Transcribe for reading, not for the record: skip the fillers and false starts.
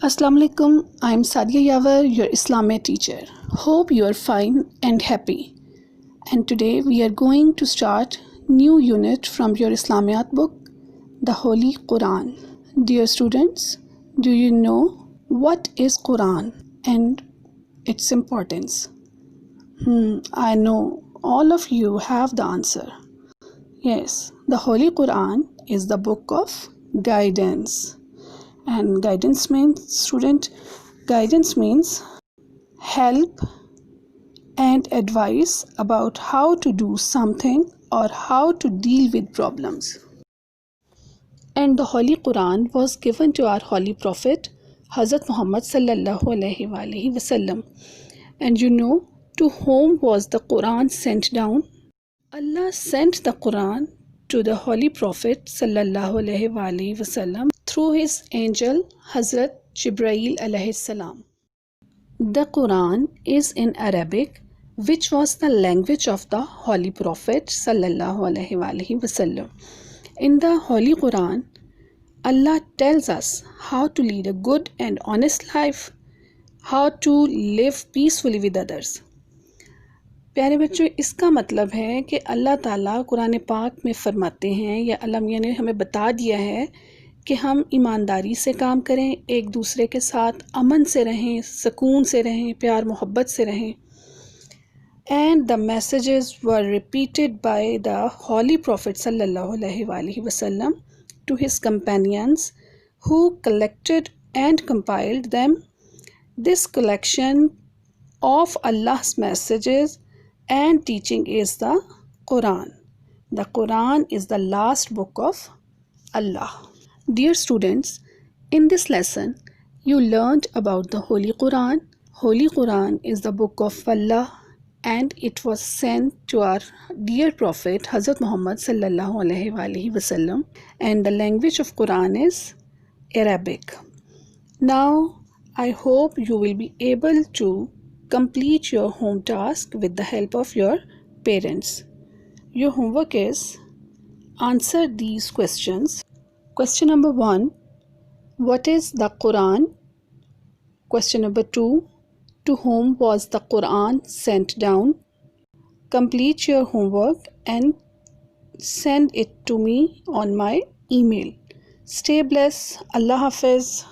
Assalamu alaikum. I'm Sadia Yavar, your Islamiyat teacher. Hope you are fine and happy. And today we are going to start new unit from your Islamiyat book, the Holy Quran. Dear students, do you know what is Quran and its importance? I know all of you have the answer. Yes, the Holy Quran is the book of guidance. And guidance means help and advice about how to do something or how to deal with problems. And the Holy Quran was given to our Holy Prophet Hazrat Muhammad sallallahu alaihi wasallam. And you know to whom was the Quran sent down? Allah sent the Quran to the Holy Prophet sallallahu alaihi wasallam through his angel Hazrat Jibreel alayhi salam. The Quran is in Arabic, which was the language of the Holy Prophet sallallahu alaihi wasallam. In the Holy Quran, Allah tells us how to lead a good and honest life, how to live peacefully with others. प्यारे बच्चों, इसका मतलब है कि अल्लाह ताला कुरान पाक में फरमाते हैं या अल्लाह मियाँ ने हमें बता दिया है कि हम ईमानदारी से काम करें, एक दूसरे के साथ अमन से रहें, सुकून से रहें, प्यार मोहब्बत से रहें. And the messages were repeated by the Holy Prophet sallallahu alaihi wasallam to his companions who collected and compiled them. This collection of Allah's messages and teaching is the Quran. The Quran is the last book of Allah. Dear students, in this lesson, you learned about the Holy Quran. Holy Quran is the book of Allah and it was sent to our dear Prophet Hazrat Muhammad sallallahu alaihi wasallam, and the language of Quran is Arabic. Now, I hope you will be able to complete your home task with the help of your parents. Your homework is answer these questions. Question number 1, what is the Quran? Question number 2, to whom was the Quran sent down? Complete your homework and send it to me on my email. Stay blessed. Allah Hafiz.